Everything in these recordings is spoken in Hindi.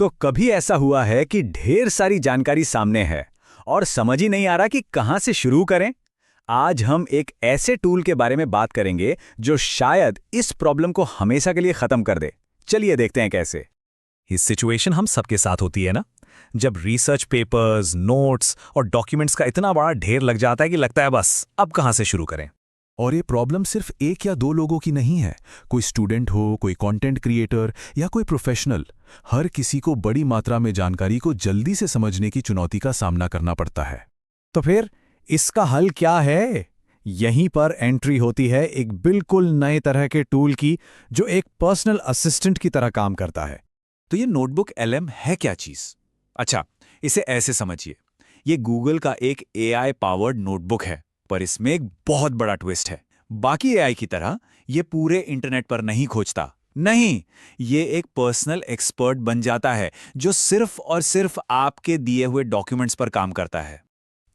तो कभी ऐसा हुआ है कि ढेर सारी जानकारी सामने है और समझ ही नहीं आ रहा कि कहां से शुरू करें? आज हम एक ऐसे टूल के बारे में बात करेंगे जो शायद इस प्रॉब्लम को हमेशा के लिए खत्म कर दे। चलिए देखते हैं कैसे। ये सिचुएशन हम सबके साथ होती है ना, जब रिसर्च पेपर्स, नोट्स और डॉक्यूमेंट्स का इतना बड़ा ढेर लग जाता है कि लगता है बस अब कहां से शुरू करें। और ये प्रॉब्लम सिर्फ एक या दो लोगों की नहीं है। कोई स्टूडेंट हो, कोई कंटेंट क्रिएटर या कोई प्रोफेशनल, हर किसी को बड़ी मात्रा में जानकारी को जल्दी से समझने की चुनौती का सामना करना पड़ता है। तो फिर इसका हल क्या है? यहीं पर एंट्री होती है एक बिल्कुल नए तरह के टूल की, जो एक पर्सनल असिस्टेंट की तरह काम करता है। तो ये नोटबुक LM है क्या चीज? अच्छा, इसे ऐसे समझिए, ये गूगल का एक AI पावर्ड नोटबुक है, पर इसमें एक बहुत बड़ा ट्विस्ट है। बाकी AI की तरह ये पूरे इंटरनेट पर नहीं खोजता। नहीं, ये एक पर्सनल एक्सपर्ट बन जाता है जो सिर्फ और सिर्फ आपके दिए हुए डॉक्यूमेंट्स पर काम करता है।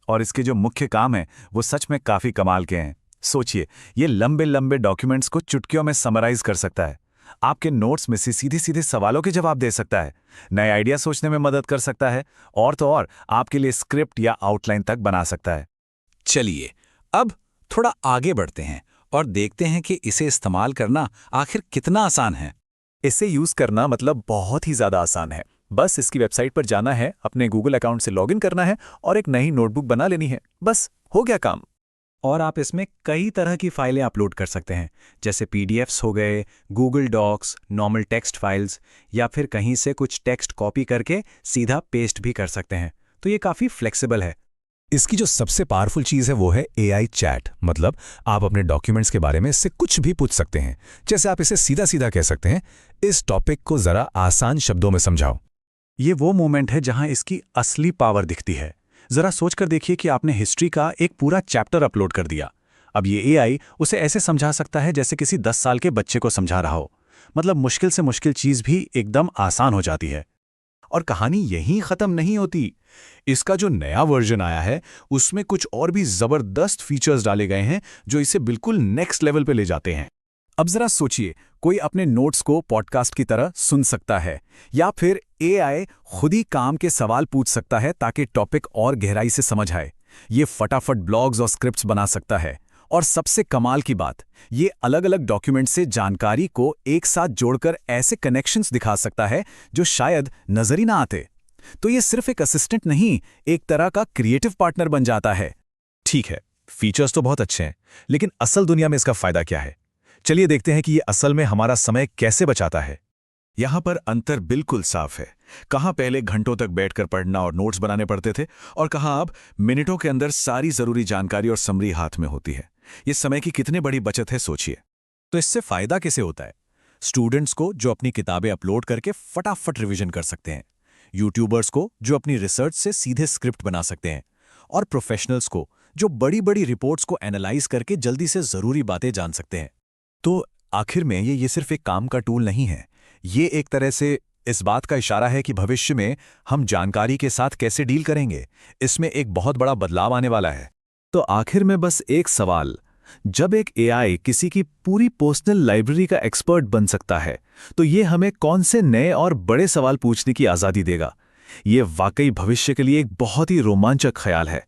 और इसके जो मुख्य काम है वो सच में काफी कमाल के हैं। सोचिए, ये लंबे लंबे डॉक्यूमेंट्स को चुटकियों में समराइज कर सकता है, आपके नोट्स में से सीधे सीधे सवालों के जवाब दे सकता है, नए आइडिया सोचने में मदद कर सकता है, और तो और आपके लिए स्क्रिप्ट या आउटलाइन तक बना सकता है। चलिए अब थोड़ा आगे बढ़ते हैं और देखते हैं कि इसे इस्तेमाल करना आखिर कितना आसान है। इसे यूज करना मतलब बहुत ही ज्यादा आसान है। बस इसकी वेबसाइट पर जाना है, अपने गूगल अकाउंट से लॉगिन करना है और एक नई नोटबुक बना लेनी है। बस हो गया काम। और आप इसमें कई तरह की फाइलें अपलोड कर सकते हैं, जैसे PDFs हो गए, Google docs, normal text files, या फिर कहीं से कुछ टेक्स्ट कॉपी करके सीधा पेस्ट भी कर सकते हैं। तो ये काफ़ी फ्लेक्सिबल है। इसकी जो सबसे पावरफुल चीज़ है वो है AI चैट। मतलब आप अपने डॉक्यूमेंट्स के बारे में इससे कुछ भी पूछ सकते हैं। जैसे आप इसे सीधा सीधा कह सकते हैं, इस टॉपिक को ज़रा आसान शब्दों में समझाओ। ये वो मोमेंट है जहां इसकी असली पावर दिखती है। जरा सोचकर देखिए कि आपने हिस्ट्री का एक पूरा चैप्टर अपलोड कर दिया। अब ये AI उसे ऐसे समझा सकता है जैसे किसी 10 साल के बच्चे को समझा रहा हो। मतलब मुश्किल से मुश्किल चीज़ भी एकदम आसान हो जाती है। और कहानी यहीं खत्म नहीं होती। इसका जो नया वर्जन आया है उसमें कुछ और भी जबरदस्त फीचर्स डाले गए हैं जो इसे बिल्कुल नेक्स्ट लेवल पे ले जाते हैं। अब जरा सोचिए, कोई अपने नोट्स को पॉडकास्ट की तरह सुन सकता है, या फिर AI खुद ही काम के सवाल पूछ सकता है ताकि टॉपिक और गहराई से समझ आए। ये फटाफट ब्लॉग्स और स्क्रिप्ट्स बना सकता है। और सबसे कमाल की बात, ये अलग अलग डॉक्यूमेंट से जानकारी को एक साथ जोड़कर ऐसे कनेक्शंस दिखा सकता है जो शायद नजर ही ना आते। तो ये सिर्फ एक असिस्टेंट नहीं, एक तरह का क्रिएटिव पार्टनर बन जाता है। ठीक है, फीचर्स तो बहुत अच्छे हैं, लेकिन असल दुनिया में इसका फायदा क्या है? चलिए देखते हैं कि ये असल में हमारा समय कैसे बचाता है। यहां पर अंतर बिल्कुल साफ है। कहां पहले घंटों तक बैठकर पढ़ना और नोट्स बनाने पड़ते थे, और कहां अब मिनटों के अंदर सारी जरूरी जानकारी और समरी हाथ में होती है। ये समय की कितनी बड़ी बचत है, सोचिए। तो इससे फायदा कैसे होता है? स्टूडेंट्स को जो अपनी किताबें अपलोड करके फटाफट रिवीजन कर सकते हैं, यूट्यूबर्स को जो अपनी रिसर्च से सीधे स्क्रिप्ट बना सकते हैं, और प्रोफेशनल्स को जो बड़ी बड़ी रिपोर्ट्स को एनालाइज करके जल्दी से जरूरी बातें जान सकते हैं। तो आखिर में ये सिर्फ एक काम का टूल नहीं है, ये एक तरह से इस बात का इशारा है कि भविष्य में हम जानकारी के साथ कैसे डील करेंगे। इसमें एक बहुत बड़ा बदलाव आने वाला है। तो आखिर में बस एक सवाल, जब एक AI किसी की पूरी पर्सनल लाइब्रेरी का एक्सपर्ट बन सकता है, तो ये हमें कौन से नए और बड़े सवाल पूछने की आज़ादी देगा? ये वाकई भविष्य के लिए एक बहुत ही रोमांचक ख्याल है।